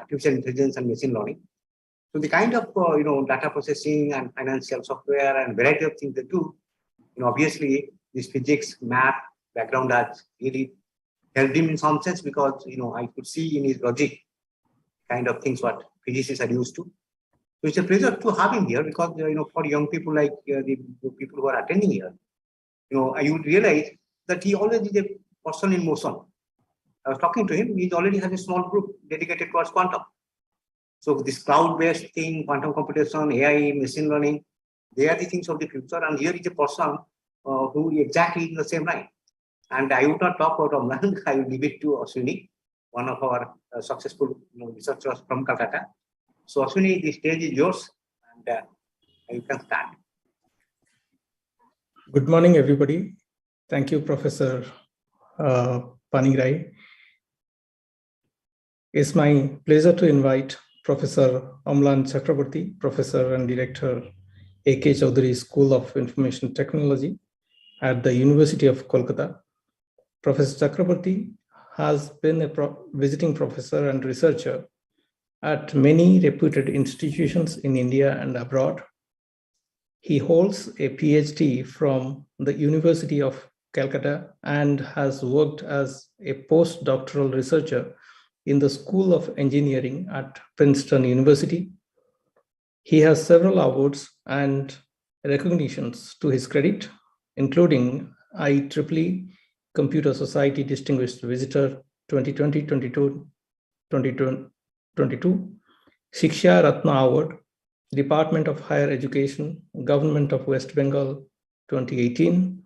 artificial intelligence and machine learning. So the kind of data processing and financial software and variety of things they do, obviously this physics, math background has really helped him in some sense, because I could see in his logic kind of things what physicists are used to. So it's a pleasure to have him here, because for young people like the people who are attending here, I would realize that he already is a person in motion. I was talking to him, he already has a small group dedicated towards quantum. So this cloud-based thing, quantum computation, AI, machine learning, they are the things of the future. And here is a person who is exactly in the same line. And I would not talk about Amlan. I will leave it to Ashwini, one of our successful researchers from Calcutta. So Ashwini, the stage is yours, and you can start. Good morning, everybody. Thank you, Professor Panigrahi. It's my pleasure to invite Professor Amlan Chakrabarti, Professor and Director, A.K. Chaudhary School of Information Technology at the University of Calcutta. Professor Chakrabarti has been a visiting professor and researcher at many reputed institutions in India and abroad. He holds a PhD from the University of Calcutta and has worked as a postdoctoral researcher in the School of Engineering at Princeton University. He has several awards and recognitions to his credit, including IEEE Computer Society Distinguished Visitor 2020-22, Shiksha Ratna Award, Department of Higher Education, Government of West Bengal 2018,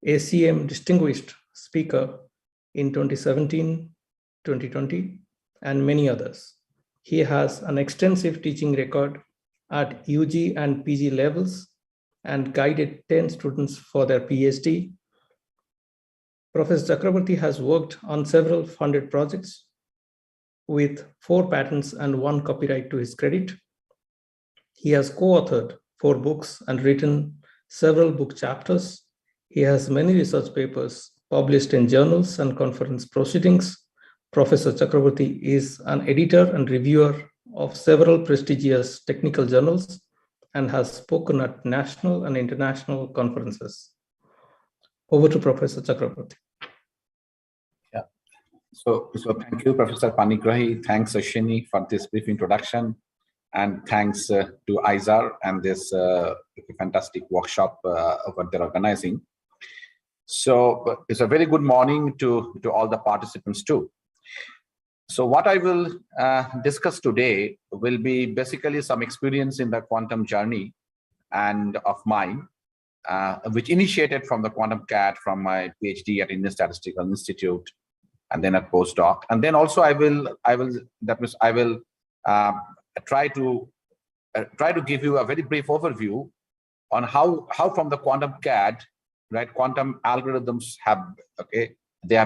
ACM Distinguished Speaker in 2017, 2020, and many others. He has an extensive teaching record at UG and PG levels and guided 10 students for their PhD. Professor Chakrabarti has worked on several funded projects with 4 patents and 1 copyright to his credit. He has co-authored 4 books and written several book chapters. He has many research papers published in journals and conference proceedings. Professor Chakrabarti is an editor and reviewer of several prestigious technical journals and has spoken at national and international conferences. Over to Professor Chakrabarti. Yeah. So thank you, Professor Panigrahi. Thanks, Ashwini, for this brief introduction. And thanks to ISAR and this fantastic workshop what they're organizing. So it's a very good morning to all the participants too. So what I will discuss today will be basically some experience in the quantum journey and of mine, which initiated from the quantum CAT from my PhD at Indian Statistical Institute, and then at postdoc. And then also I will try to give you a very brief overview on how from the quantum CAD, right, quantum algorithms have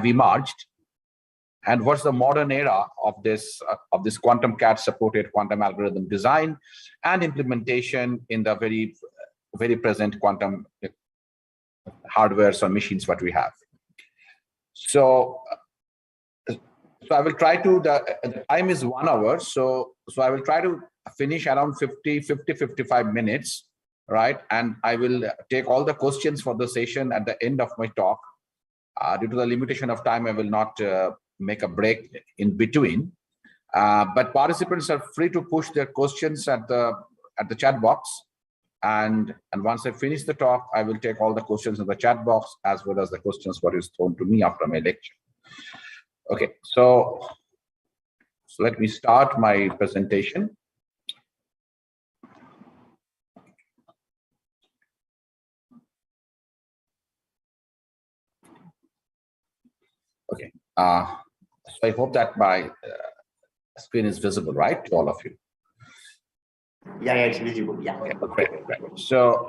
emerged, and what's the modern era of this quantum CAD supported quantum algorithm design and implementation in the very present quantum hardwares or machines what we have. So I will try to, the time is 1 hour, so I will try to finish around 50-55 minutes, right? And I will take all the questions for the session at the end of my talk. Due to the limitation of time, I will not make a break in between. But participants are free to push their questions at the chat box. And once I finish the talk, I will take all the questions in the chat box as well as the questions what is thrown to me after my lecture. Okay, so let me start my presentation. Okay, so I hope that my screen is visible, right, to all of you? Yeah, it's visible. Yeah. Okay, great. So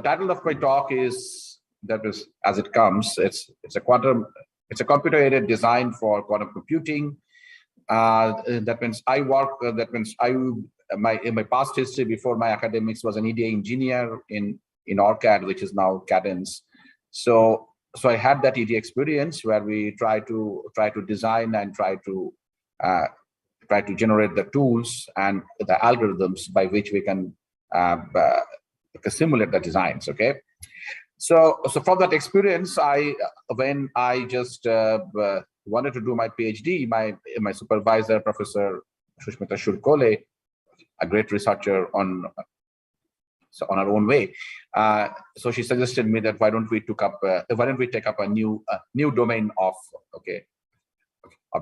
title of my talk is, that is as it comes. It's a computer-aided design for quantum computing. That means I work. In my past history before my academics was an EDA engineer in ORCAD, which is now Cadence. So I had that EDA experience where we try to design and try to try to generate the tools and the algorithms by which we can simulate the designs. Okay, so from that experience, when I just wanted to do my PhD, my supervisor, Professor Shushmita Shurkole, a great researcher on our own way, so she suggested me that why don't we take up a new domain of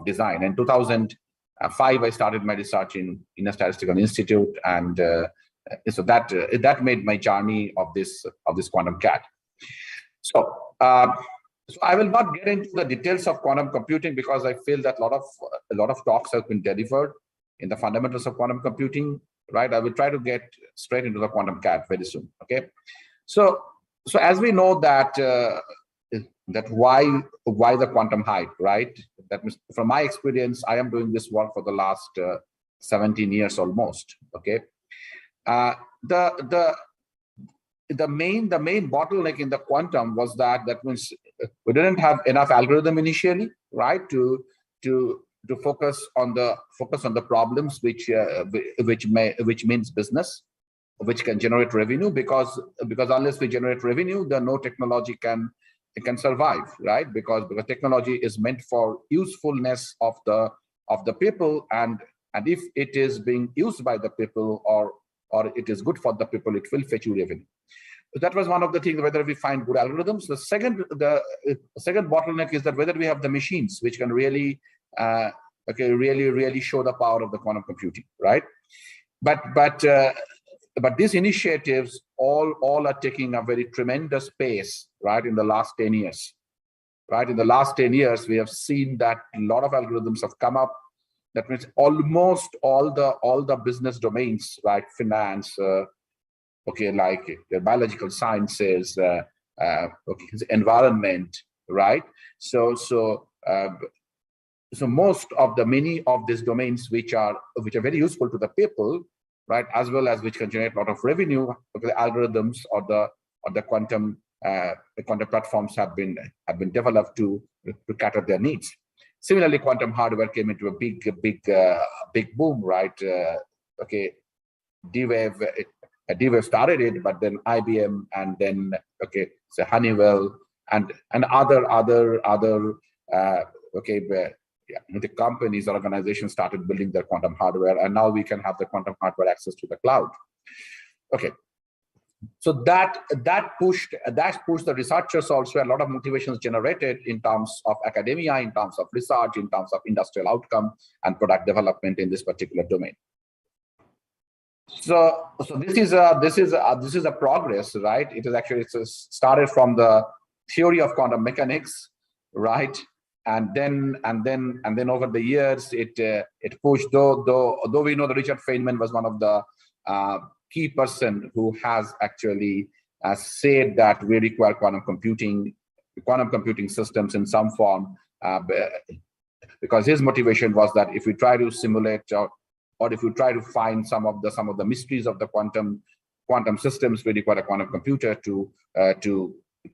design. In 2005, I started my research in a statistical institute, and so that made my journey of this quantum CAD. So I will not get into the details of quantum computing because I feel that a lot of talks have been delivered in the fundamentals of quantum computing, right? I will try to get straight into the quantum CAD very soon. Okay, so as we know that why the quantum hype, right? That means from my experience, I am doing this work for the last 17 years almost. Okay, the main bottleneck in the quantum was that means we didn't have enough algorithm initially, right, to focus on the problems which means business, which can generate revenue, because unless we generate revenue, then no technology can survive, right? Because technology is meant for usefulness of the people, and if it is being used by the people or it is good for the people, it will fetch you revenue. So that was one of the things, whether we find good algorithms. The second bottleneck is that whether we have the machines which can really show the power of the quantum computing, right? But these initiatives all are taking a very tremendous pace, right? In the last 10 years, right? In the last 10 years, we have seen that a lot of algorithms have come up. That means almost all the business domains, right? Finance, like the biological sciences, environment, right? So most of many of these domains which are very useful to the people, right, as well as which can generate a lot of revenue, the algorithms or the quantum platforms have been developed to cater their needs. Similarly, quantum hardware came into a big boom, right? D-Wave started it, but then IBM and then so Honeywell and other the companies, organizations started building their quantum hardware, and now we can have the quantum hardware access to the cloud. Okay, so that pushed the researchers also. A lot of motivations generated in terms of academia, in terms of research, in terms of industrial outcome and product development in this particular domain. So this is a progress, right? It's started from the theory of quantum mechanics, right? And then over the years it pushed. Though we know that Richard Feynman was one of the key person who has actually said that we require quantum computing systems in some form, because his motivation was that if we try to simulate or if you try to find some of the mysteries of the quantum systems, we require a quantum computer to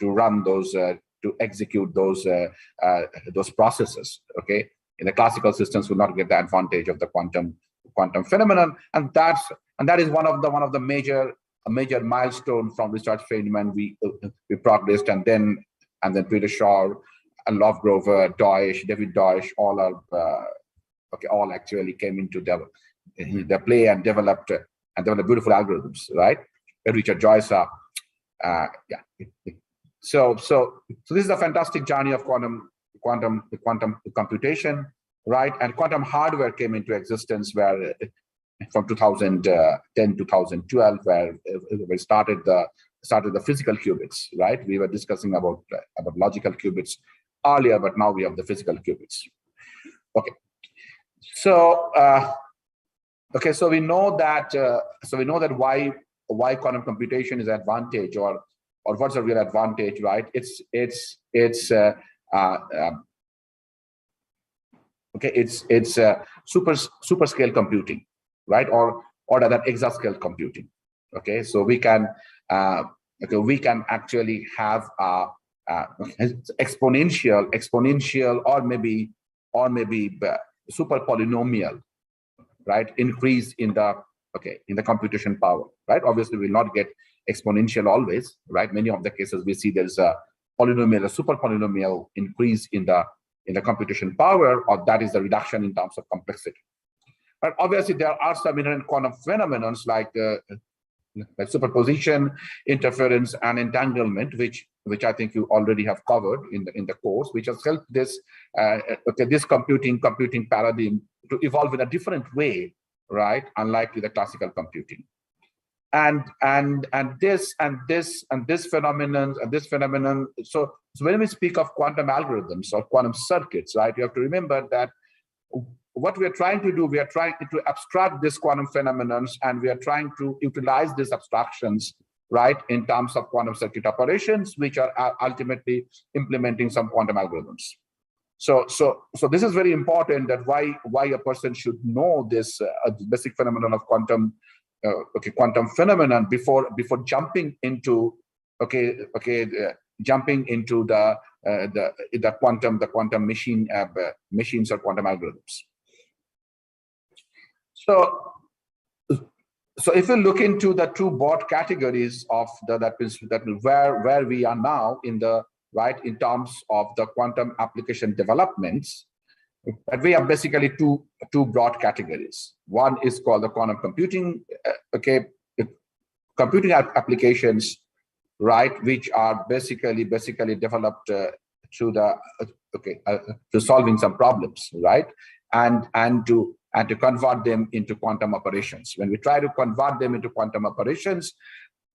run those, to execute those processes. Okay, in the classical systems, will not get the advantage of the quantum phenomenon, and that is one of the major milestone from Richard Feynman. We progressed, and then Peter Shaw and Love Grover, David Deutsch, all actually came into the play and developed beautiful algorithms, right? Richard Joyce, So this is a fantastic journey of quantum computation, right? And quantum hardware came into existence where from 2010 2012, where we started the physical qubits, right? We were discussing about logical qubits earlier, but now we have the physical qubits. Okay, so so we know that why quantum computation is an advantage, or what's a real advantage, right? It's super scale computing, right? Or that exascale computing. Okay, so we can actually have exponential or maybe super polynomial right, increase in the computation power, right? Obviously, we will not get exponential always, right? Many of the cases we see there's a polynomial, a super polynomial increase in the computation power, or that is the reduction in terms of complexity. But obviously, there are some inherent quantum phenomena like superposition, interference, and entanglement, which I think you already have covered in the course, which has helped this this computing paradigm to evolve in a different way, right? Unlike the classical computing. And this phenomenon. So when we speak of quantum algorithms or quantum circuits, right, you have to remember that what we are trying to do, we are trying to abstract this quantum phenomenon, and we are trying to utilize these abstractions, right, in terms of quantum circuit operations, which are ultimately implementing some quantum algorithms. So this is very important, that why a person should know this basic phenomenon of quantum phenomenon before jumping into the quantum machines or quantum algorithms. So if you look into the two broad categories of where we are now in terms of the quantum application developments, but we have basically two broad categories. One is called the quantum computing, computing applications, right, which are basically developed to solving some problems, right, and to convert them into quantum operations. When we try to convert them into quantum operations,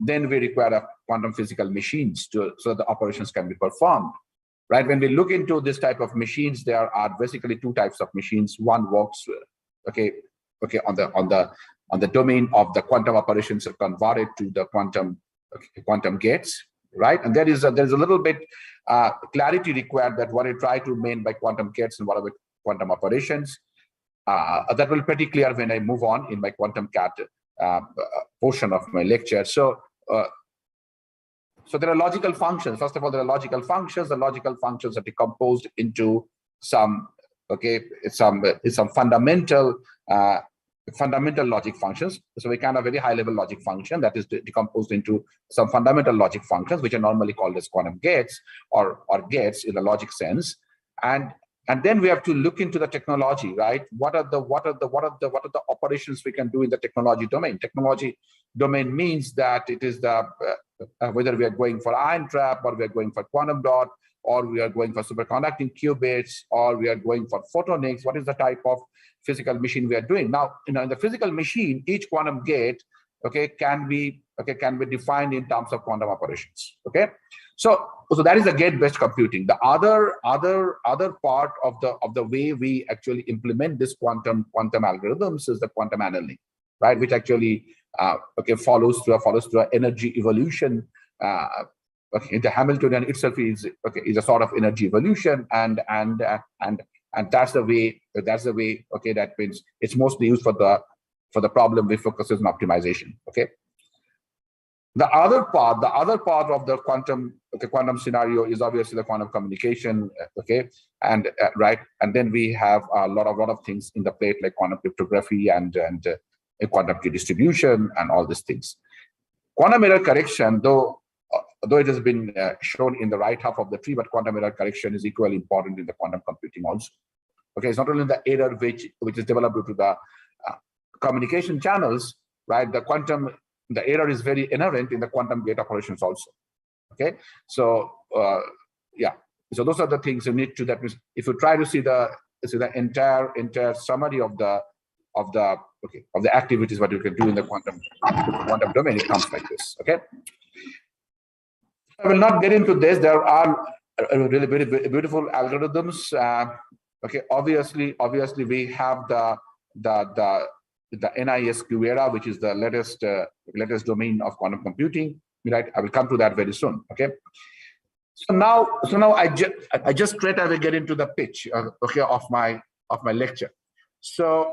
then we require quantum physical machines so the operations can be performed. Right? When we look into this type of machines, there are basically two types of machines. One works, on the domain of the quantum operations are converted to the quantum gates, right? And there's a little bit clarity required that what I try to mean by quantum gates and what are quantum operations. That will be pretty clear when I move on in my quantum CAT portion of my lecture. So there are logical functions. First of all, there are logical functions. The logical functions are decomposed into some fundamental logic functions. So we can have a very high-level logic function that is decomposed into some fundamental logic functions, which are normally called as quantum gates or gates in the logic sense. And then we have to look into the technology, right? What are the operations we can do in the technology domain? Technology domain means that it is whether we are going for ion trap, or we are going for quantum dot, or we are going for superconducting qubits, or we are going for photonics. What is the type of physical machine we are doing? Now, in the physical machine, each quantum gate, can be defined in terms of quantum operations. So that is the gate-based computing. The other part of the way we actually implement this quantum algorithms is the quantum annealing, right? Which actually follows through an energy evolution. The Hamiltonian itself is a sort of energy evolution, and that's the way. That means it's mostly used for the problem we focus on optimization. The other part of the quantum scenario is obviously the quantum communication, and then we have a lot of things in the plate, like quantum cryptography and quantum key distribution and all these things. Quantum error correction, though it has been shown in the right half of the tree, but quantum error correction is equally important in the quantum computing also. It's not only the error which is developed due to the communication channels, right? The error is very inherent in the quantum gate operations also. So so those are the things you need to. That means if you try to see the entire summary of the activities what you can do in the quantum domain, it comes like this. I will not get into this. There are really very beautiful algorithms. Obviously we have the NISQ era, which is the latest domain of quantum computing. Right, I will come to that very soon. So now I just straight away get into the pitch. Of my lecture. So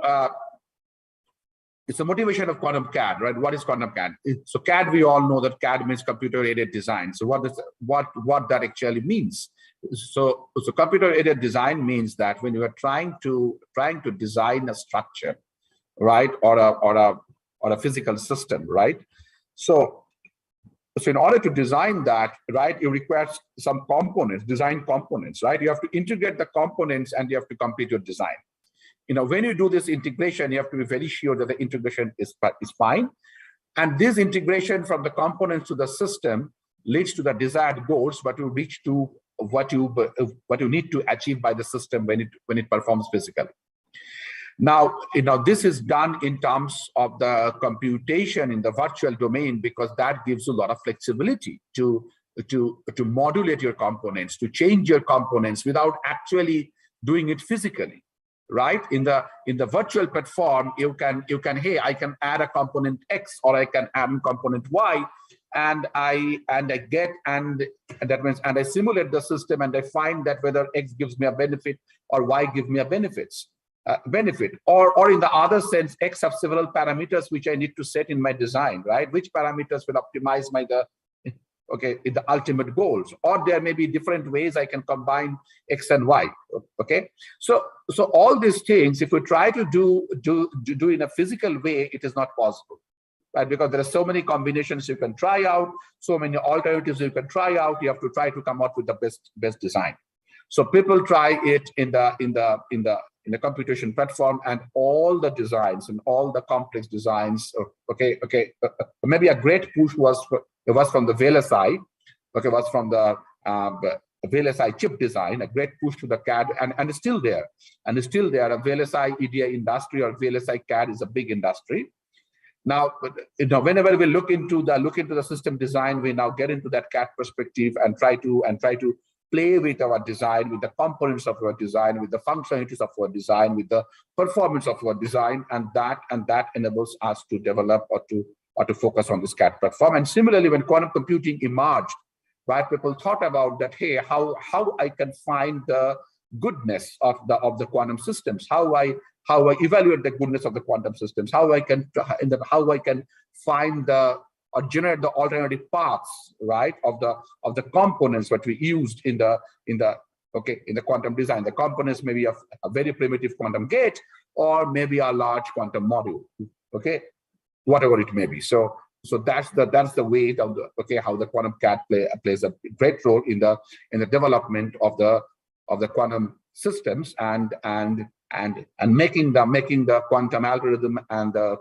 it's the motivation of quantum CAD, right? What is quantum CAD? So CAD, we all know that CAD means computer-aided design. So what that actually means? So computer-aided design means that when you are trying to design a structure, right, or a physical system, right? So in order to design that, right, you require some components, design components, right? You have to integrate the components and you have to complete your design. When you do this integration, you have to be very sure that the integration is fine. And this integration from the components to the system leads to the desired goals, but you reach to what you need to achieve by the system when it performs physically. Now, this is done in terms of the computation in the virtual domain, because that gives you a lot of flexibility to modulate your components, to change your components without actually doing it physically, right? In the virtual platform, you can, hey, I can add a component X or I can add a component Y, and I simulate the system and I find that whether X gives me a benefit or Y gives me a benefit. Or in the other sense, X have several parameters which I need to set in my design, right? Which parameters will optimize the ultimate goals, or there may be different ways I can combine X and Y. Okay, so all these things, if we try to do in a physical way, it is not possible, right? Because there are so many combinations you can try out, so many alternatives you can try out. You have to try to come up with the best design. So people try it in the computation platform, and all the designs and all the complex designs. Maybe a great push was from the VLSI. Was from the VLSI chip design. A great push to the CAD, and it's still there. A VLSI EDA industry or VLSI CAD is a big industry. Now, whenever we look into the system design, we now get into that CAD perspective and try to play with our design, with the components of our design, with the functionalities of our design, with the performance of our design, and that enables us to develop or to focus on this CAD platform. And similarly, when quantum computing emerged, right, people thought about that, hey, how I can find the goodness of the quantum systems, how I evaluate the goodness of the quantum systems, how I can find or generate the alternative paths, right, of the components that we used in the quantum design. The components may be a very primitive quantum gate, or maybe a large quantum module, okay, whatever it may be. So that's the way how the quantum CAD plays a great role in the development of the quantum systems and making the quantum algorithm and the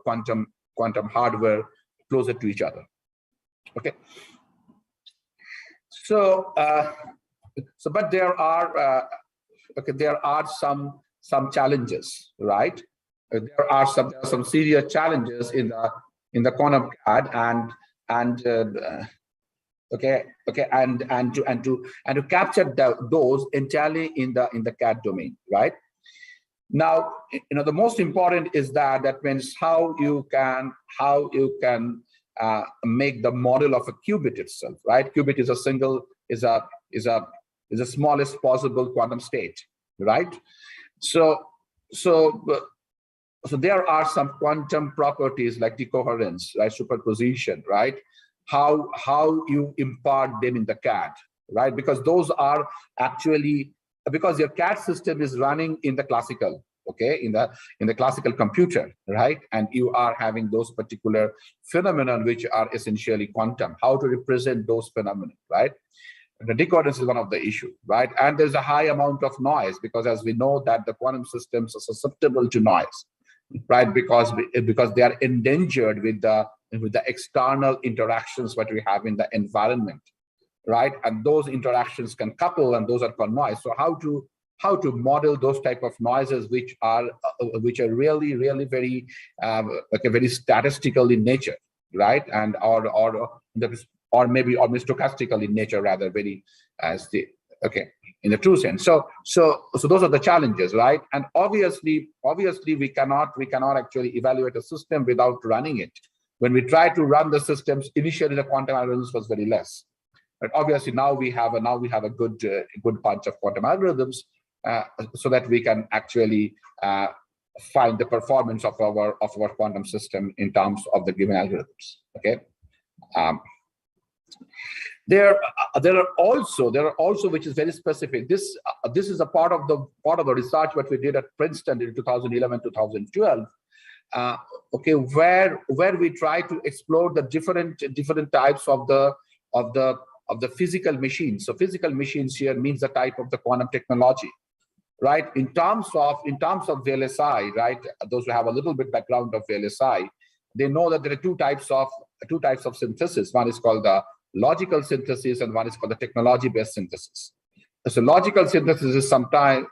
quantum hardware closer to each other. Okay. But there are some challenges, right? There are some serious challenges in the quantum CAD and to capture those entirely in the CAD domain, right? Now, the most important is that means how you can make the model of a qubit itself, right? Qubit is the smallest possible quantum state, right? So there are some quantum properties like decoherence, right? Superposition, right? How you impart them in the CAD, right? Because those are actually, because your CAD system is running in the classical, okay, in the classical computer, right? And you are having those particular phenomena which are essentially quantum. How to represent those phenomena, right? The decoherence is one of the issue, right? And there's a high amount of noise, because as we know that the quantum systems are susceptible to noise, right? Because they are endangered with the external interactions that we have in the environment, right? And those interactions can couple, and those are called noise. So how to model those type of noises which are really very very statistical in nature, right? And or maybe stochastical in nature, rather, very in the true sense. So those are the challenges, right? And obviously we cannot actually evaluate a system without running it. When we try to run the systems, initially the quantum algorithms was very less, but obviously now we have a good bunch of quantum algorithms, so that we can actually find the performance of our quantum system in terms of the given algorithms. Okay. There are also, which is very specific. This is a part of the research that we did at Princeton in 2011, 2012. okay, where we try to explore the different types of the physical machines. So physical machines here means the type of the quantum technology, right? In terms of VLSI, right? Those who have a little bit background of VLSI, they know that there are two types of synthesis. One is called the logical synthesis, and one is called the technology-based synthesis. So logical synthesis is sometimes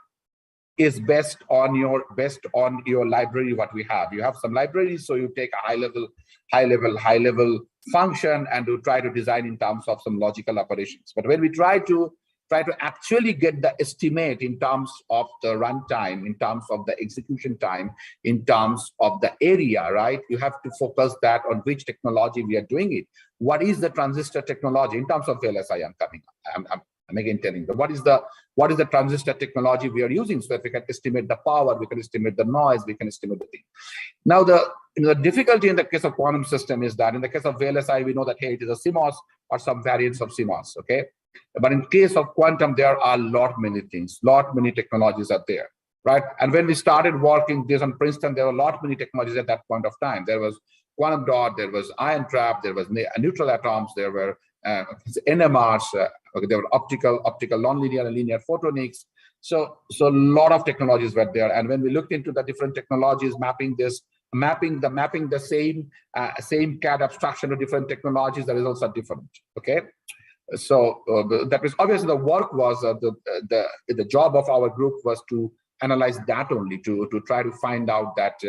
is based on your library. What we have, you have some libraries, so you take a high level function and you try to design in terms of some logical operations. But when we try to actually get the estimate in terms of the runtime, in terms of the execution time, in terms of the area, right? You have to focus that on which technology we are doing it. What is the transistor technology in terms of VLSI? I'm again telling you, what is the transistor technology we are using, so that we can estimate the power, we can estimate the noise, we can estimate the thing. Now, the difficulty in the case of quantum system is that in the case of VLSI, we know that, hey, it is a CMOS or some variants of CMOS, okay? But in case of quantum, there are many technologies are there, right? And when we started working this on Princeton, there were many technologies at that point of time. There was quantum dot, there was ion trap, there was neutral atoms, there were NMRs, there were optical nonlinear and linear photonics. So a lot of technologies were there. And when we looked into the different technologies, mapping the same CAD abstraction to different technologies, the results are different. Okay. So that was obviously the work was the job of our group was to analyze that only, to try to find out that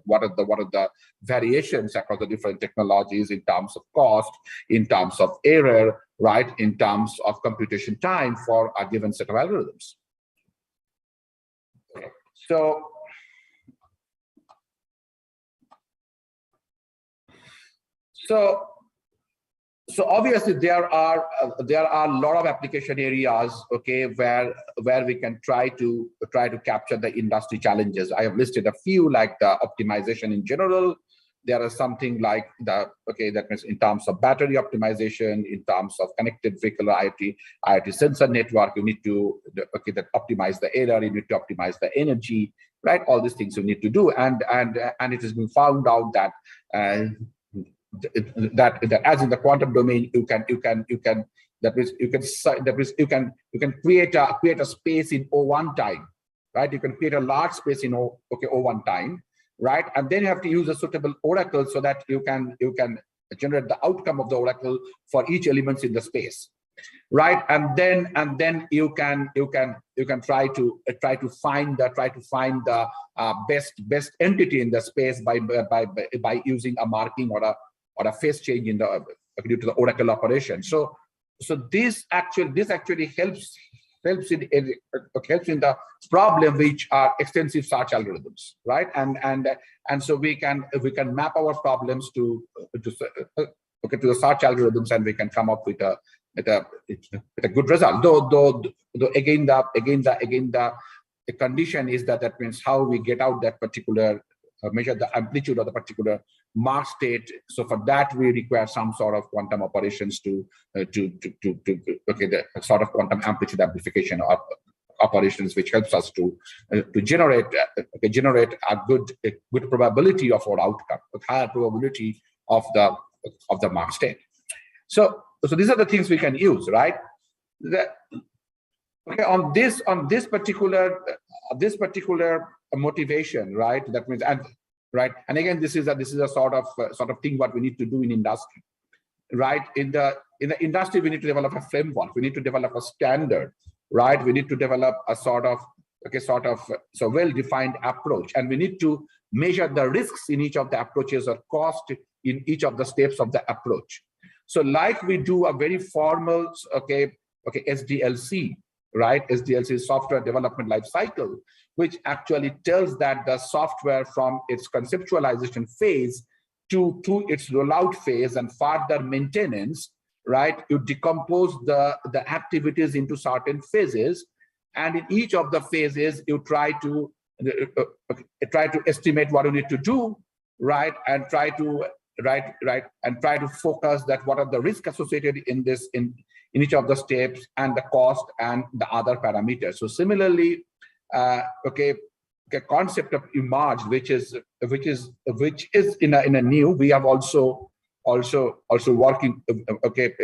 what are the variations across the different technologies in terms of cost, in terms of error, right, in terms of computation time for a given set of algorithms. So obviously there are a lot of application areas, okay, where we can try to capture the industry challenges. I have listed a few, like the optimization in general. There are something like that means in terms of battery optimization, in terms of connected vehicle IoT sensor network, you need to that optimize the error, you need to optimize the energy, right? All these things you need to do, and it has been found out that that as in the quantum domain, you can create a space in O1 time, right? You can create a large space in O1 time, right? And then you have to use a suitable oracle so that you can generate the outcome of the oracle for each element in the space, right? And then you can try to find the best entity in the space by using a marking or a phase change in the due to the oracle operation. So this actually helps in the problem which are extensive search algorithms, right? And so we can map our problems to the search algorithms, and we can come up with a good result. Though again the condition is that means how we get out that particular measure the amplitude of the particular mark state. So for that we require some sort of quantum operations to the sort of quantum amplitude amplification or operations, which helps us to generate a good probability of our outcome, a higher probability of the mark state. So these are the things we can use, right? On this particular motivation, right? That means and again, this is a sort of thing what we need to do in industry, right? In the industry, we need to develop a framework. We need to develop a standard, right? We need to develop a sort of well-defined approach, and we need to measure the risks in each of the approaches or cost in each of the steps of the approach. So like we do a very formal SDLC, right? SDLC is software development life cycle, which actually tells that the software from its conceptualization phase to its rollout phase and further maintenance, right? You decompose the activities into certain phases, and in each of the phases you try to estimate what you need to do, right? And try to focus that what are the risks associated in each of the steps, and the cost and the other parameters. So similarly, concept of emerged, which is in a new. We have also working. Okay,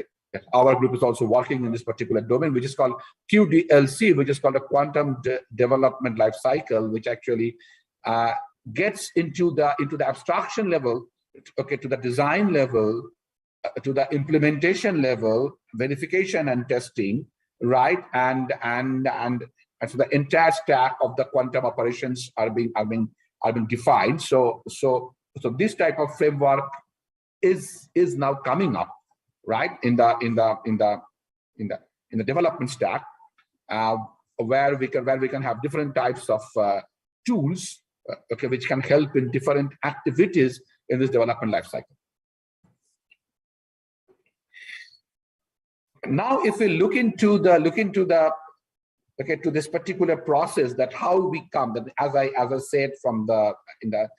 our group is also working in this particular domain, which is called QDLC, which is called a quantum development life cycle, which actually gets into the abstraction level, okay, to the design level, to the implementation level, verification and testing, right, and so the entire stack of the quantum operations are being defined. So this type of framework is now coming up, right, in the development stack, where we can have different types of tools, okay, which can help in different activities in this development life cycle. Now, if we look into to this particular process, that how we come, that as I said from in the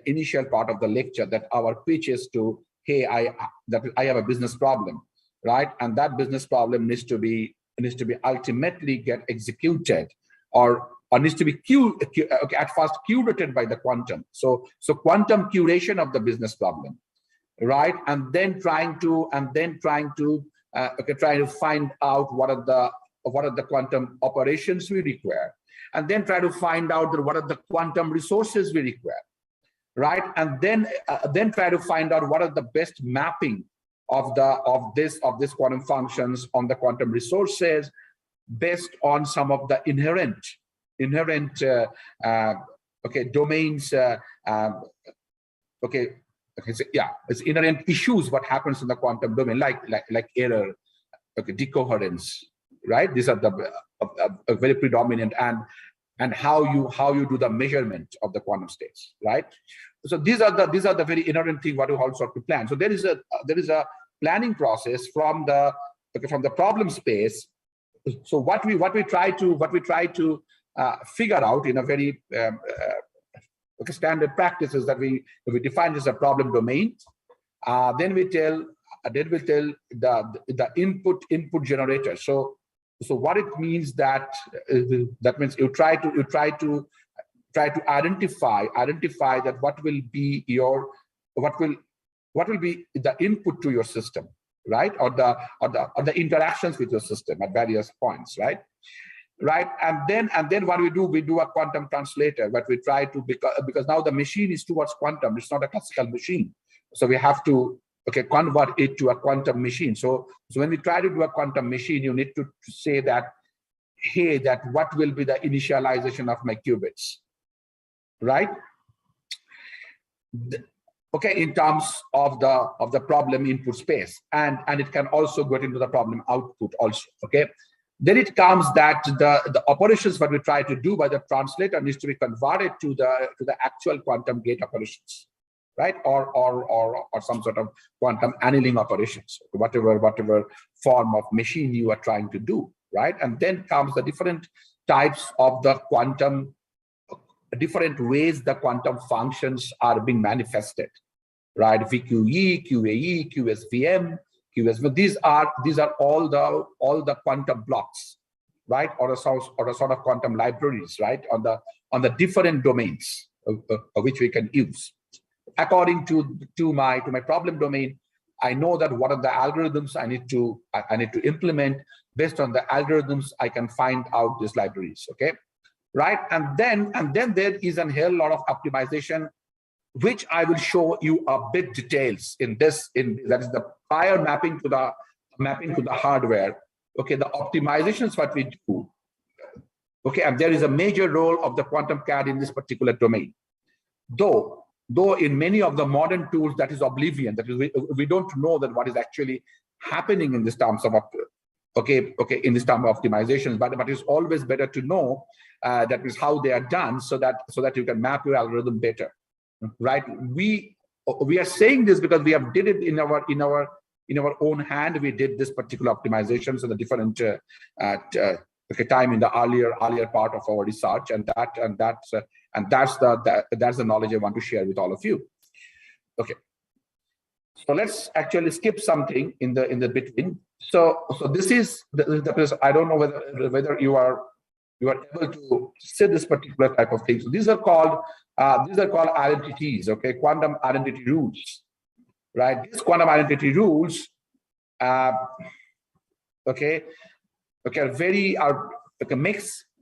initial part of the lecture, that our pitch is to, hey, I have a business problem, right, and that business problem needs to be ultimately get executed, or needs to be at first curated by the quantum. So quantum curation of the business problem, right, and then trying to find out what are the quantum operations we require, and then try to find out that what are the quantum resources we require, right, and then try to find out what are the best mapping of this quantum functions on the quantum resources, based on some of the inherent domains, it's inherent issues what happens in the quantum domain, like error, decoherence, right? These are the very predominant, and how you do the measurement of the quantum states, right? So these are the very inherent thing what you also have to plan. So there is a planning process from the problem space. So what we try to figure out in a very standard practice is that we define this as a problem domain. Then we tell the input generator. So what it means, that means you try to identify that what will be the input to your system, right, or the interactions with your system at various points, right, and then what we do a quantum translator, but we try to, because now the machine is towards quantum, it's not a classical machine, so we have to convert it to a quantum machine. So when we try to do a quantum machine, you need to say that, hey, that what will be the initialization of my qubits, right? In terms of the problem input space, and it can also get into the problem output also. Then it comes that the operations what we try to do by the translator needs to be converted to the actual quantum gate operations, right, or some sort of quantum annealing operations, whatever form of machine you are trying to do, right? And then comes the different types of the quantum, different ways the quantum functions are being manifested, right? VQE, QAE, QSVM, QSV. These are all the quantum blocks, right, or a sort of quantum libraries, right, on the different domains which we can use. According to my problem domain, I know that what are the algorithms I need to implement. Based on the algorithms, I can find out these libraries, right? And then there is a hell lot of optimization, which I will show you a bit details in this. That is the prior mapping to the hardware. The optimizations what we do. And there is a major role of the quantum CAD in this particular domain. Though in many of the modern tools, that is oblivion. That is, we don't know that what is actually happening in this terms of in this term of optimizations. But it's always better to know that is how they are done, so that you can map your algorithm better, right? We are saying this because we have did it in our own hand. We did this particular optimization, so the different time in the earlier part of our research, and that's the knowledge I want to share with all of you. So let's actually skip something in the between. So this is I don't know whether you are you are able to say this particular type of thing. So these are called identities, okay, quantum identity rules, right? These quantum identity rules, okay,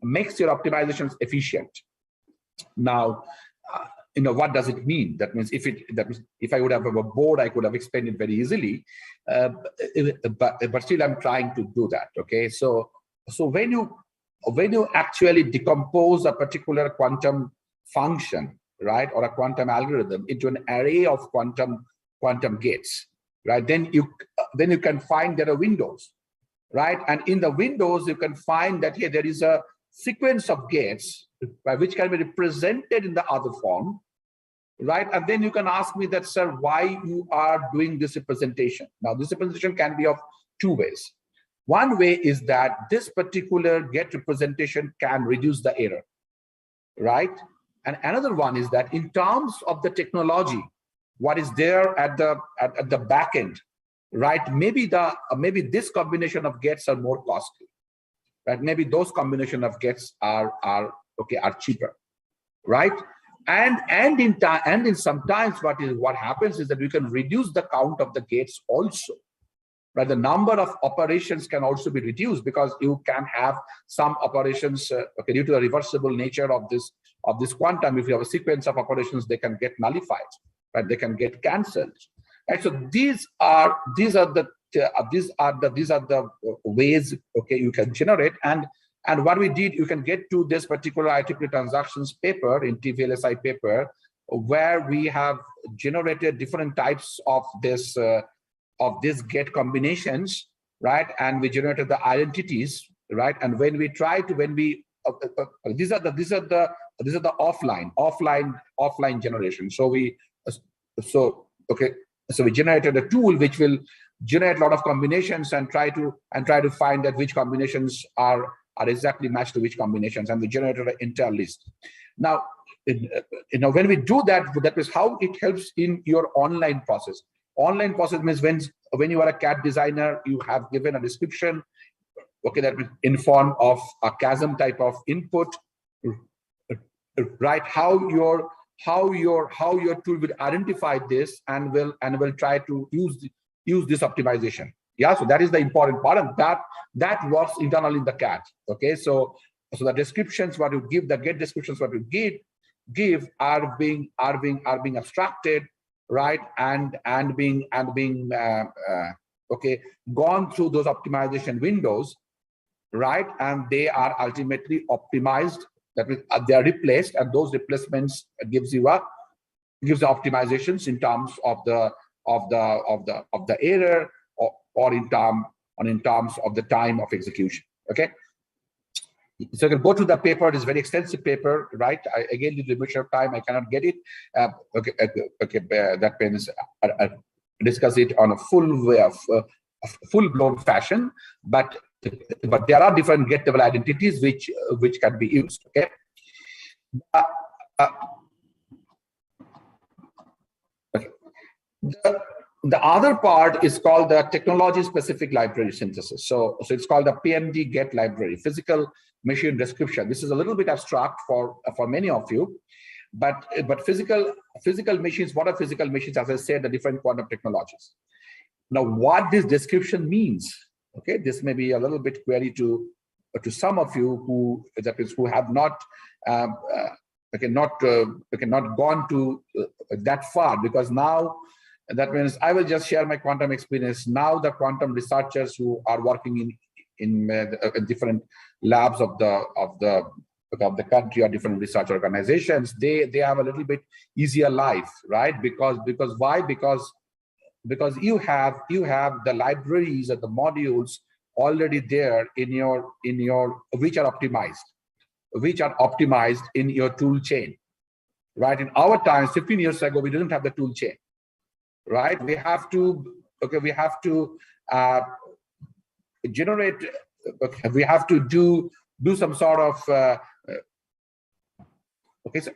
makes your optimizations efficient. Now, what does it mean? That means if I would have a board, I could have explained it very easily, but still I'm trying to do that. Okay, so when you actually decompose a particular quantum function, right, or a quantum algorithm into an array of quantum gates, right, then you can find there are windows, right, and in the windows you can find that here there is a sequence of gates, right, which can be represented in the other form, right? And then you can ask me that, sir, why you are doing this representation? Now, this representation can be of two ways. One way is that this particular gate representation can reduce the error, right? And another one is that in terms of the technology, what is there at the back end, right? Maybe this combination of gates are more costly, right? Maybe those combination of gates are cheaper, right? And in sometimes what happens is that we can reduce the count of the gates also, right? The number of operations can also be reduced because you can have some operations due to the reversible nature of this quantum. If you have a sequence of operations, they can get nullified, right? They can get cancelled, right? So these are the ways, okay, you can generate. And what we did, you can get to this particular IEEE transactions paper in TVLSI paper, where we have generated different types of this gate combinations, right? And we generated the identities, right? And when we these are the offline generation. So we generated a tool which will generate a lot of combinations and try to find that which combinations are exactly matched to which combinations, and we generated an entire list. Now, when we do that, that is how it helps in your online process. Online process means when you are a CAD designer, you have given a description, okay, that is in form of a chasm type of input, right? How your tool will identify this and will try to use this optimization. Yeah, so that is the important part, and that works internally in the CAD. Okay, so the descriptions what you give, the gate descriptions what you give are being abstracted, right, and being gone through those optimization windows, right, and they are ultimately optimized. That means they are replaced, and those replacements gives the optimizations in terms of the error, or in terms of the time of execution. Okay, so you can go to the paper. It is a very extensive paper, right? Again, due to limitation of time, I cannot get it. That means discuss it on a full-blown fashion, but there are different gate level identities which can be used. Okay. The other part is called the technology-specific library synthesis. So it's called the PMD Gate Library, Physical Machine Description. This is a little bit abstract for many of you, but physical machines. What are physical machines? As I said, the different quantum technologies. Now, what this description means? Okay, this may be a little bit query to some of you who have not not gone to that far, because now. That means I will just share my quantum experience. Now the quantum researchers who are working in different labs of the country or different research organizations, they have a little bit easier life, right? Because why? Because you have the libraries or the modules already there in your which are optimized in your tool chain, right? In our times, 15 years ago, we didn't have the tool chain. Right, we have to generate. Okay, we have to do some sort of so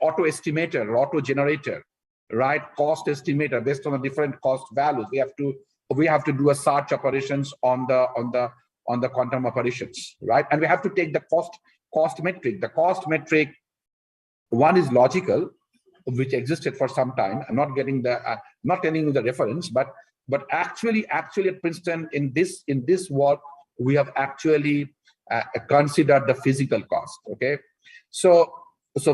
auto estimator or auto generator, right? Cost estimator based on the different cost values. We have to do a search operations on the quantum operations, right? And we have to take the cost metric. The cost metric, one is logical, which existed for some time. I'm not getting the, not telling you the reference, but actually at Princeton in this work, we have actually considered the physical cost. Okay, so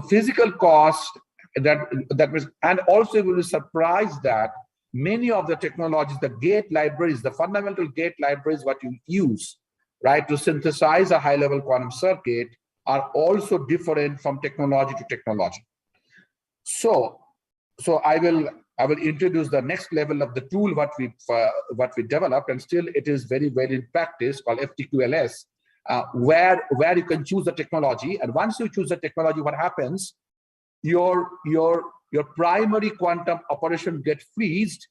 physical cost, that was, and also you will be surprised that many of the technologies, the gate libraries, the fundamental gate libraries, what you use, right, to synthesize a high-level quantum circuit, are also different from technology to technology. So I will introduce the next level of the tool what we developed, and still it is very well in practice, called FTQLS, where you can choose the technology, and once you choose the technology, what happens? Your primary quantum operation get freezed,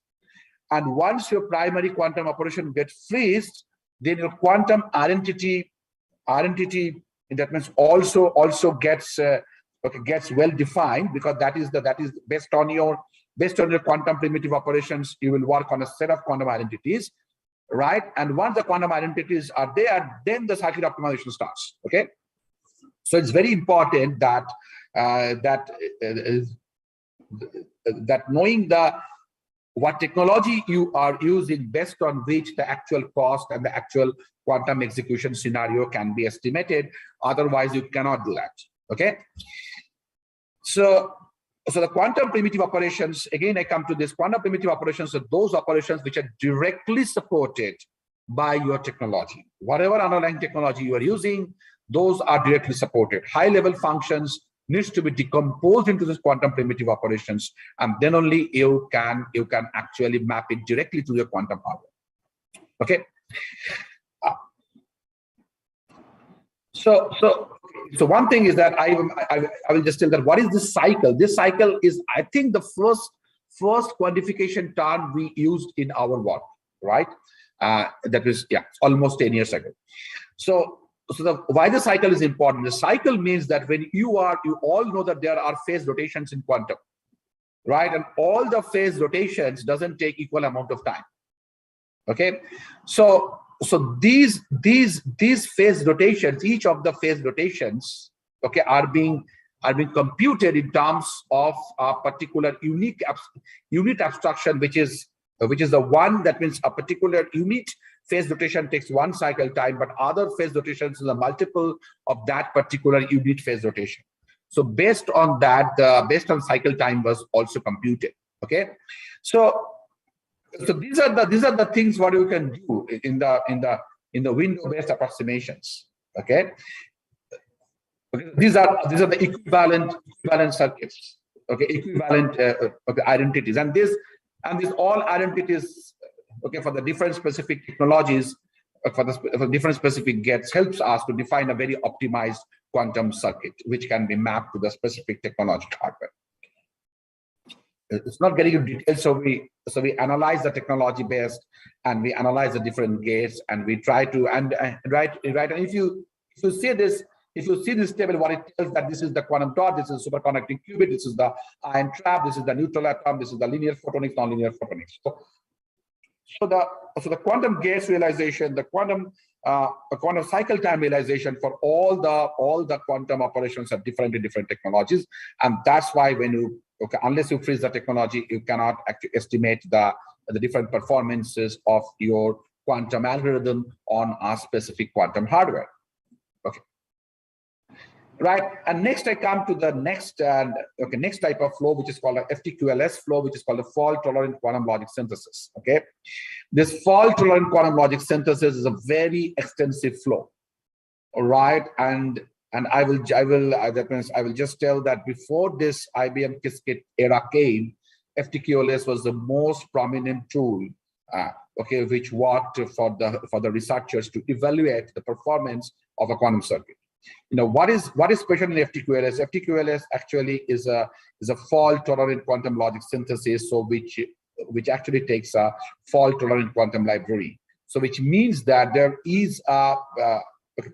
and once your primary quantum operation gets freezed, then your quantum identity that means also gets well defined, because that is based on your quantum primitive operations. You will work on a set of quantum identities, right? And once the quantum identities are there, then the circuit optimization starts. Okay, so it's very important that knowing what technology you are using, based on which the actual cost and the actual quantum execution scenario can be estimated. Otherwise, you cannot do that. Okay. So the quantum primitive operations, again, I come to this quantum primitive operations are those operations which are directly supported by your technology. Whatever underlying technology you are using, those are directly supported. High-level functions needs to be decomposed into this quantum primitive operations, and then only you can actually map it directly to your quantum hardware. Okay. So one thing is that I will just tell that what is this cycle? This cycle is, I think, the first quantification term we used in our work, right? That was, yeah, almost 10 years ago. So why the cycle is important? The cycle means that when you all know that there are phase rotations in quantum, right? And all the phase rotations doesn't take equal amount of time. Okay, so these phase rotations, each of the phase rotations, okay, are being computed in terms of a particular unit abstraction, which is the one that means a particular unit phase rotation takes one cycle time, but other phase rotations is a multiple of that particular unit phase rotation. So based on that, based on cycle time was also computed. Okay, so these are the things what you can do in the window-based approximations. Okay, these are the equivalent circuits. Okay, equivalent identities, and these all identities, okay, for the different specific technologies, for different specific gates, helps us to define a very optimized quantum circuit, which can be mapped to the specific technology hardware. It's not getting into details, so we analyze the technology based, and we analyze the different gates, and we try to right. And if you see this. If you see this table, what it tells that this is the quantum dot, this is superconducting qubit, this is the ion trap, this is the neutral atom, this is the linear photonics, nonlinear photonics. So the quantum gates realization, the quantum cycle time realization for all the quantum operations are different in different technologies, and that's why when you unless you freeze the technology, you cannot actually estimate the different performances of your quantum algorithm on a specific quantum hardware. Okay. Right, and next I come to the next type of flow, which is called a FTQLS flow, which is called a fault-tolerant quantum logic synthesis. Okay, this fault-tolerant quantum logic synthesis is a very extensive flow. All right, and I will just tell that before this IBM Qiskit era came, FTQLS was the most prominent tool. Okay, which worked for the researchers to evaluate the performance of a quantum circuit. You know, what is special in FTQLS? FTQLS actually is a fault-tolerant quantum logic synthesis, so which actually takes a fault-tolerant quantum library. So which means that there is a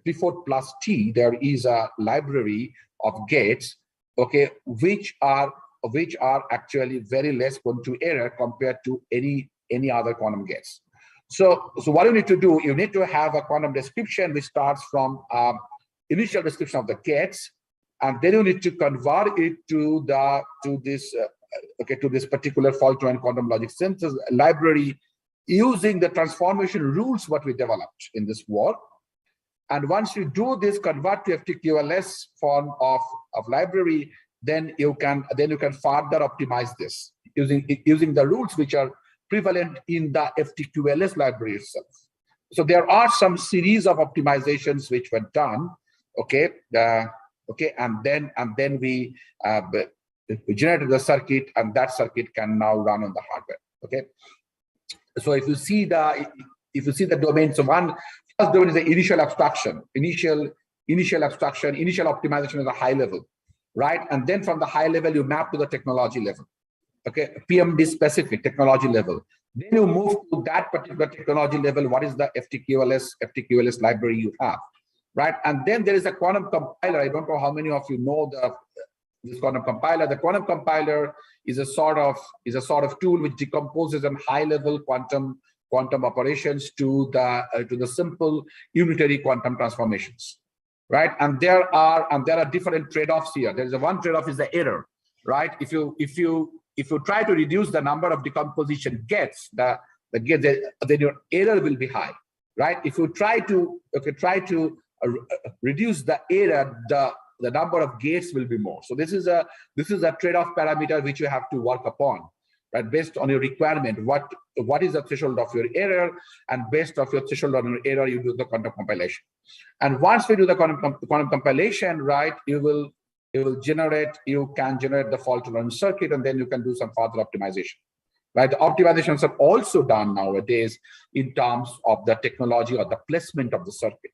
P4 plus T, there is a library of gates, okay, which are actually very less prone to error compared to any other quantum gates. So what you need to do, you need to have a quantum description which starts from initial description of the gates, and then you need to convert it to this particular fault-tolerant quantum logic synthesis library using the transformation rules what we developed in this work. And once you do this, convert to FTQLS form of library, then you can further optimize this using the rules which are prevalent in the FTQLS library itself. So there are some series of optimizations which were done, okay, and then we generated the circuit, and that circuit can now run on the hardware. Okay, so if you see the domain, so first domain is the initial abstraction, initial optimization is a high level, right? And then from the high level you map to the technology level. Okay, PMD specific technology level. Then you move to that particular technology level. What is the FTQLS library you have, right? And then there is a quantum compiler. I don't know how many of you know this quantum compiler. The quantum compiler is a sort of tool which decomposes on high level quantum operations to the simple unitary quantum transformations, right? And there are different trade-offs here. There is one trade-off is the error, right? If you try to reduce the number of decomposition gates, then your error will be high, right? If you try to reduce the error, the number of gates will be more. So this is a trade-off parameter which you have to work upon, right? Based on your requirement, what is the threshold of your error, and based off your threshold on your error, you do the quantum compilation. And once we do the quantum compilation, right, you can generate the fault-tolerant circuit, and then you can do some further optimization, right? The optimizations are also done nowadays in terms of the technology or the placement of the circuit,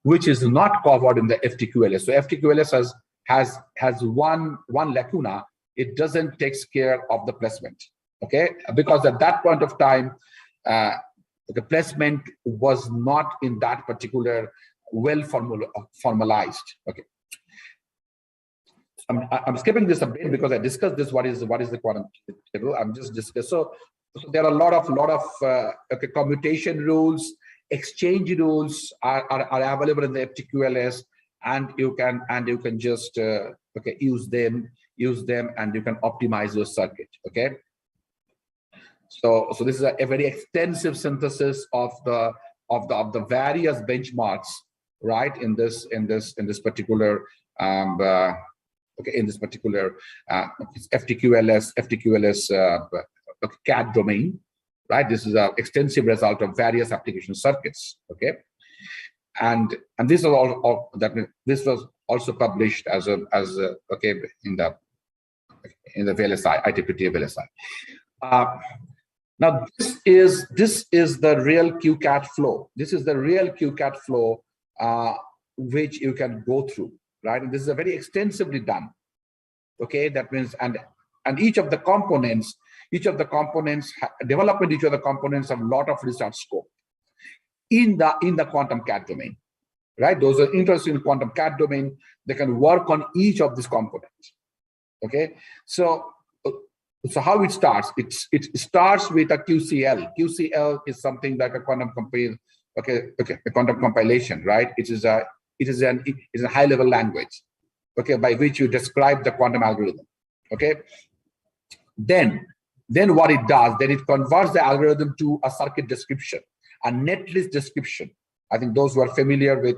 which is not covered in the FTQLS. So FTQLS has one lacuna. It doesn't take care of the placement, okay? Because at that point of time, the placement was not in that particular well formalized, okay? I'm skipping this a bit because I discussed this. What is the quantum table? I'm just discussing. So there are a lot of commutation rules, exchange rules are available in the FTQLS, and you can just use them, and you can optimize your circuit. Okay. So this is a very extensive synthesis of the various benchmarks, right? In this particular FTQLS CAD domain, right? This is an extensive result of various application circuits, okay? And this was also published as in the VLSI, ITPT VLSI. Now this is the real QIQT flow. This is the real QIQT flow which you can go through, right? And this is a very extensively done. Okay, that means and each of the components development, each of the components have a lot of research scope in the quantum CAD domain, right? Those are interested in quantum CAD domain, they can work on each of these components. Okay, so how it starts? It starts with a QCL. QCL is something like a quantum a quantum compilation, right? It is a high level language, okay, by which you describe the quantum algorithm. Okay, then what it does, then it converts the algorithm to a circuit description, a netlist description. I think those who are familiar with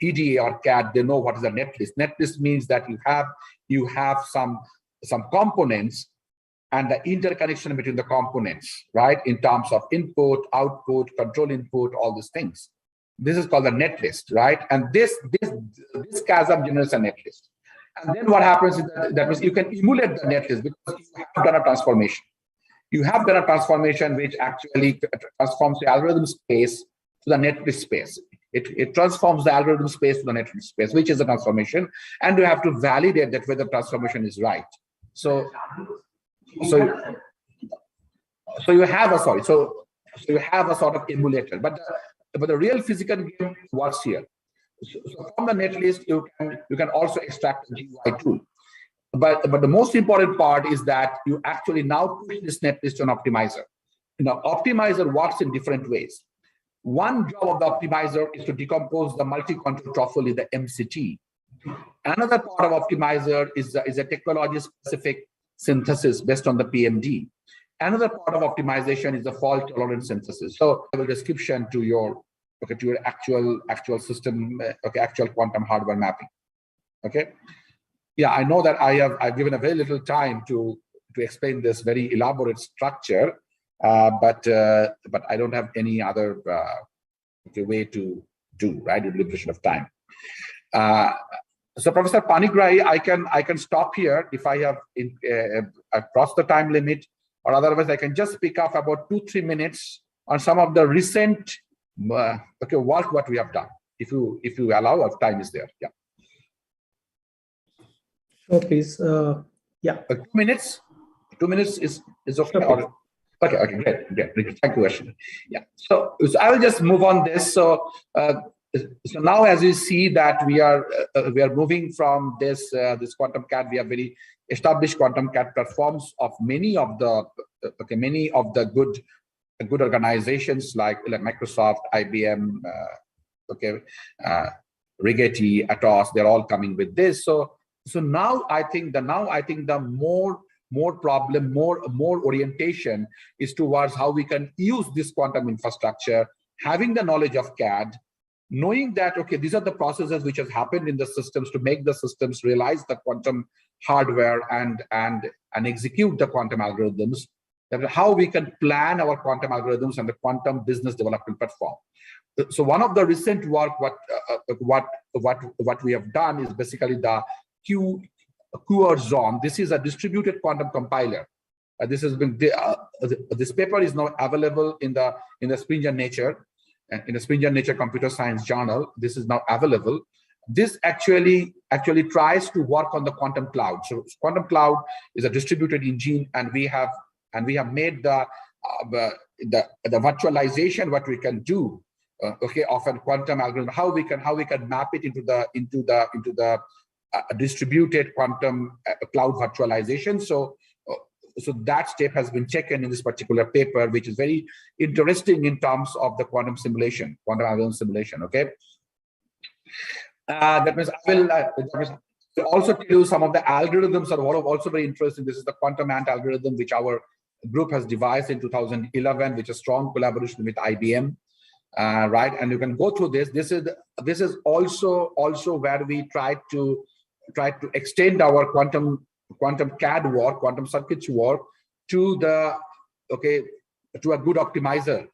EDA or CAD, they know what is a netlist. Netlist means that you have some components and the interconnection between the components, right? In terms of input, output, control input, all these things. This is called a netlist, right? And this chasm generates a netlist. And then what happens is that means you can emulate the netlist because you have done a transformation. You have done a transformation which actually transforms the algorithm space to the netlist space. It transforms the algorithm space to the netlist space, which is a transformation, and you have to validate that whether the transformation is right. So you have a sort of emulator, but the real physical game works here. So from the netlist, you can also extract the GUI tool. But the most important part is that you actually now push this netlist to an optimizer. Optimizer works in different ways. One job of the optimizer is to decompose the multi-control truffle in the MCT. Another part of optimizer is a technology-specific synthesis based on the PMD. Another part of optimization is the fault-tolerant synthesis. So, I have a description to your actual system, actual quantum hardware mapping. Okay. Yeah, I know that I've given a very little time to explain this very elaborate structure, but I don't have any other way to do, right, with limitation of time. So Professor Panigrahi, I can stop here if I have crossed the time limit, or otherwise I can just pick up about 2-3 minutes on some of the recent work what we have done. If you allow, if time is there, yeah. Sure, please. Yeah. 2 minutes. 2 minutes is okay. Okay. Okay, great. Thank you, Ashwin. Yeah. So I will just move on this. So now, as you see that we are moving from this quantum CAD, we have very established quantum CAD platforms of many of the good organizations like Microsoft, IBM, Rigetti, Atos. They're all coming with this. So now I think the more orientation is towards how we can use this quantum infrastructure, having the knowledge of CAD, knowing that, okay, these are the processes which have happened in the systems to make the systems realize the quantum hardware and execute the quantum algorithms, that how we can plan our quantum algorithms and the quantum business development platform. So one of the recent work, what we have done is basically the QIQT. This is a distributed quantum compiler. This has been this paper is now available in the Springer Nature, in the Springer Nature Computer Science Journal. This is now available. This actually tries to work on the quantum cloud. So quantum cloud is a distributed engine, and we have made the virtualization what we can do, of a quantum algorithm. How we can map it into the distributed quantum cloud virtualization. So that step has been taken in this particular paper, which is very interesting in terms of the quantum algorithm simulation. Okay. That means I will also tell you some of the algorithms are also very interesting. This is the quantum ant algorithm, which our group has devised in 2011, which is strong collaboration with IBM. Right, and you can go through this. This is also where we try to extend our quantum CAD work, quantum circuits work to a good optimizer.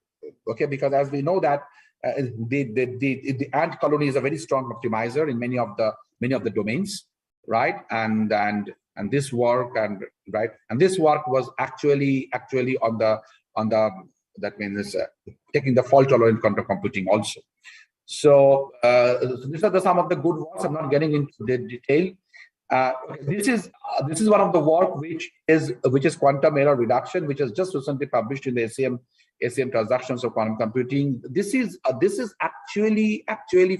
Okay, because as we know that the ant colony is a very strong optimizer in many of the domains, right? And this work this work was actually on the that means taking the fault-tolerant quantum computing also. So these are some of the good works. I'm not getting into the detail. This is one of the work which is quantum error reduction, which is just recently published in the ACM Transactions of Quantum Computing. This is actually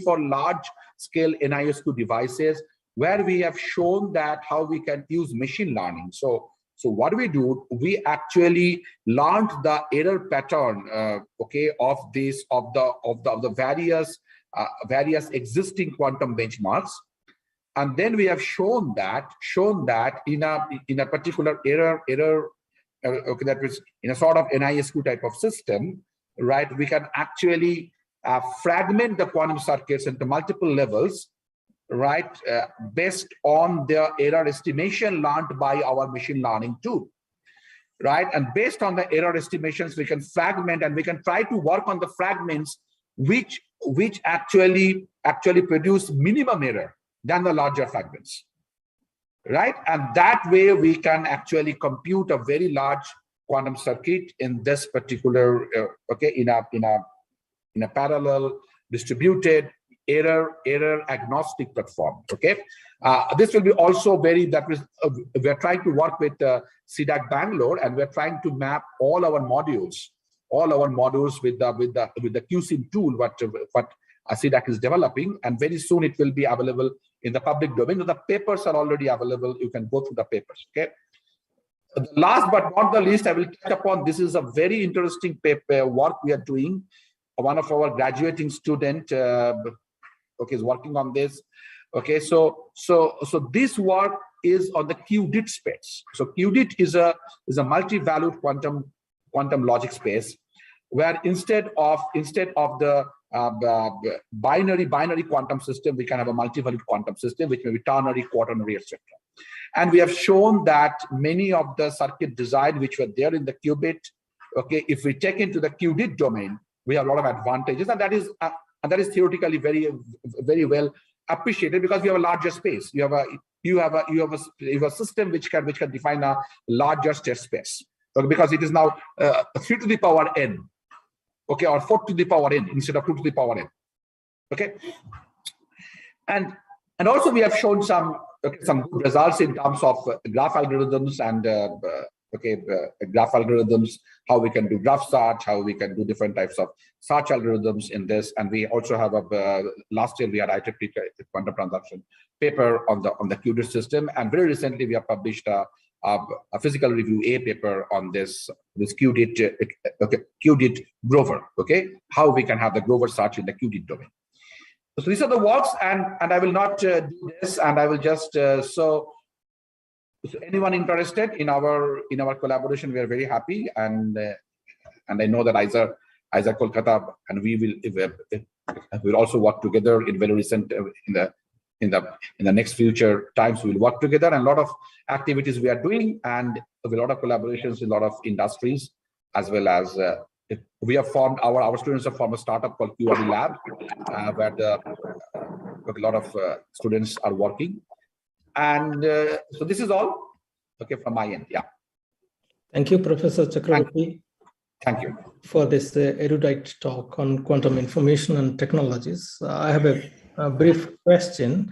for large scale NISQ devices, where we have shown that how we can use machine learning. So what we do, we actually learned the error pattern, of the various existing quantum benchmarks, and then we have shown that in a particular error, that was in a sort of NISQ type of system, right? We can actually fragment the quantum circuits into multiple levels, right, based on the error estimation learned by our machine learning tool, right? And based on the error estimations, we can fragment, and we can try to work on the fragments which actually produce minimum error than the larger fragments, right? And that way we can actually compute a very large quantum circuit in this particular in a parallel distributed error agnostic platform. Okay, this will be also we are trying to work with CDAC Bangalore, and we're trying to map all our modules with the QSIM tool what CDAC is developing, and very soon it will be available in the public domain. The papers are already available. You can go through the papers. Okay. Last but not the least, I will touch upon, this is a very interesting paper work we are doing. one of our graduating student, okay, is working on this. Okay, so this work is on the QDIT space. So QDIT is a multi-valued quantum logic space, where instead of the binary quantum system, we can have a multi-valued quantum system, which may be ternary, quaternary, etc. And we have shown that many of the circuit design which were there in the qubit, okay, if we take into the QDIT domain, we have a lot of advantages, and that is theoretically very well appreciated, because we have a larger space. You have a system which can define a larger state space, okay, because it is now 3 to the power n, okay, or 4 to the power n instead of 2 to the power n, okay. And also we have shown some good results in terms of graph algorithms and graph algorithms, how we can do graph search, how we can do different types of search algorithms in this. And we also have last year we had IEEE quantum transaction paper on the QDIT system, and very recently we have published a physical review A paper on this QDIT Grover, okay, how we can have the Grover search in the QDIT domain. So these are the works, and I will not do this, and I will just so anyone interested in our collaboration, we are very happy, and I know that ISA Calcutta and we will also work together in very recent in the next future times. We will work together, and a lot of activities we are doing, and a lot of collaborations in a lot of industries, as well as we have formed our students have formed a startup called QIQT Lab, where a lot of students are working. And so this is all, okay, from my end. Yeah. Thank you, Professor Chakrabarti. Thank you For this erudite talk on quantum information and technologies. I have a brief question.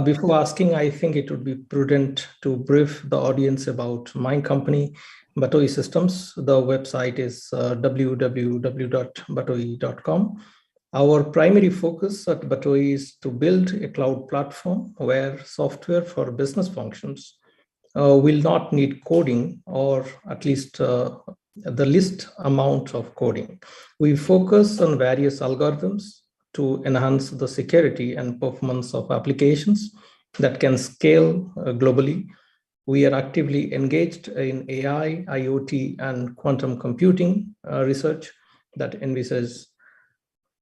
Before asking, I think it would be prudent to brief the audience about my company, Batoi Systems. The website is www.batoi.com. Our primary focus at Batoi is to build a cloud platform where software for business functions will not need coding, or at least the least amount of coding. We focus on various algorithms to enhance the security and performance of applications that can scale globally. We are actively engaged in AI, IoT, and quantum computing research that envisages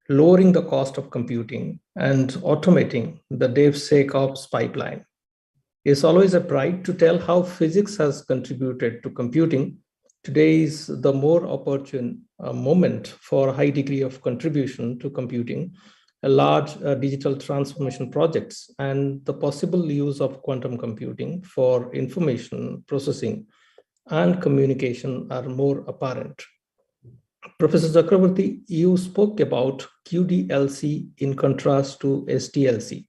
lowering the cost of computing and automating the DevSecOps pipeline. It's always a pride to tell how physics has contributed to computing. Today is the more opportune moment for a high degree of contribution to computing, large digital transformation projects, and the possible use of quantum computing for information processing and communication are more apparent. Professor Chakrabarti, you spoke about QDLC in contrast to SDLC.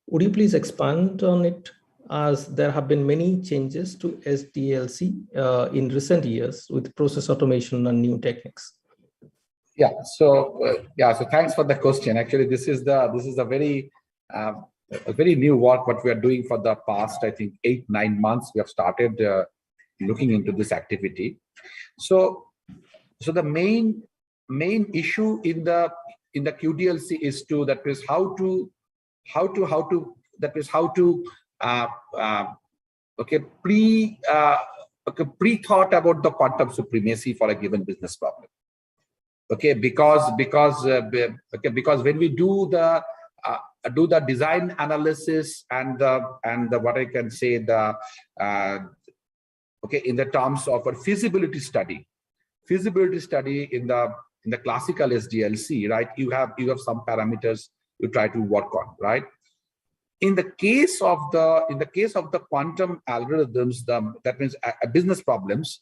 Would you please expand on it, as there have been many changes to SDLC in recent years with process automation and new techniques? Yeah. So so thanks for the question. Actually, this is a very new work what we are doing for the past, I think, 8-9 months. We have started looking into this activity. So the main issue in the QDLC is how to pre-thought about the quantum supremacy for a given business problem. Okay, because when we do the design analysis and the what I can say in the terms of a feasibility study in the classical SDLC, right? You have some parameters you try to work on, right? In the case of the quantum algorithms, that means business problems,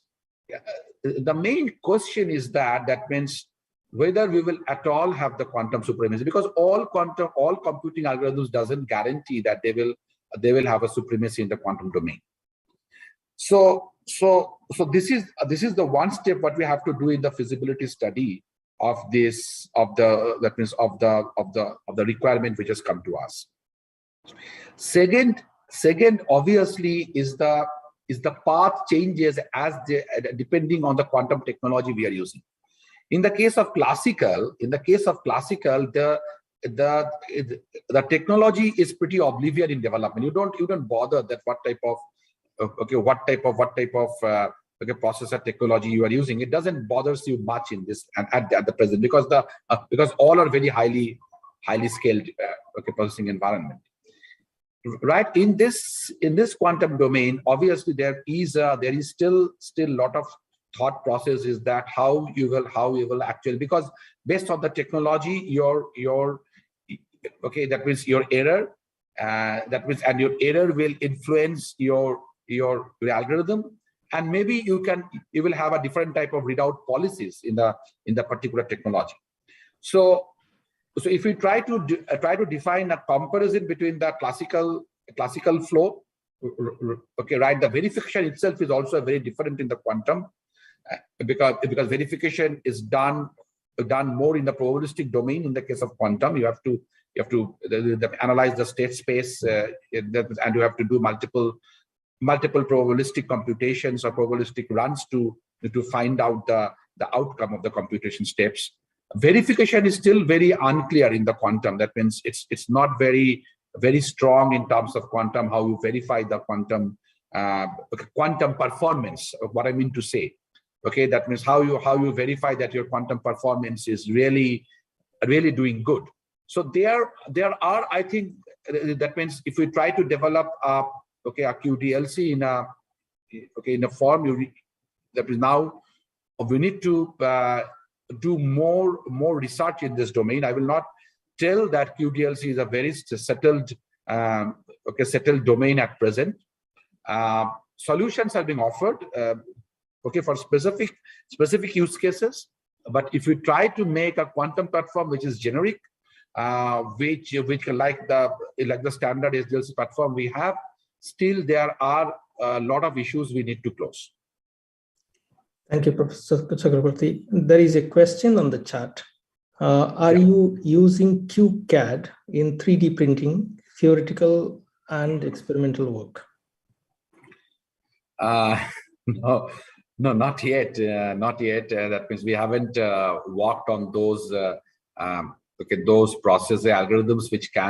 the main question is that means whether we will at all have the quantum supremacy, because all computing algorithms doesn't guarantee that they will have a supremacy in the quantum domain. So this is the one step what we have to do in the feasibility study of the requirement which has come to us. Second, obviously, is the path changes as depending on the quantum technology we are using. In the case of classical, the technology is pretty oblivious in development. You don't bother that what type of processor technology you are using. It doesn't bother you much in this and at the present, because all are very highly scaled processing environment. Right, in this quantum domain, obviously there is still a lot of thought process, is that how you will actually, because based on the technology, that means your error, and your error will influence your algorithm, and maybe you will have a different type of readout policies in the particular technology. So if we try to define a comparison between the classical flow, right, the verification itself is also very different in the quantum, because verification is done more in the probabilistic domain. In the case of quantum, you have to analyze the state space, and you have to do multiple probabilistic computations or probabilistic runs to find out the outcome of the computation steps. Verification is still very unclear in the quantum. That means it's not very strong in terms of quantum, how you verify the quantum performance. What I mean to say, that means how you verify that your quantum performance is really doing good. So there are, I think, that means if we try to develop a QDLC in a form, that is now we need to do more research in this domain. I will not tell that QDLC is a very settled domain at present. Solutions are being offered for specific use cases, but if we try to make a quantum platform which is generic, which like the standard SDLC platform we have, still there are a lot of issues we need to close. Thank you, Professor Chakrabarti. There is a question on the chat. Are you using QCAD in 3D printing, theoretical and experimental work? No, not yet. Not yet. That means we haven't worked on those process algorithms which can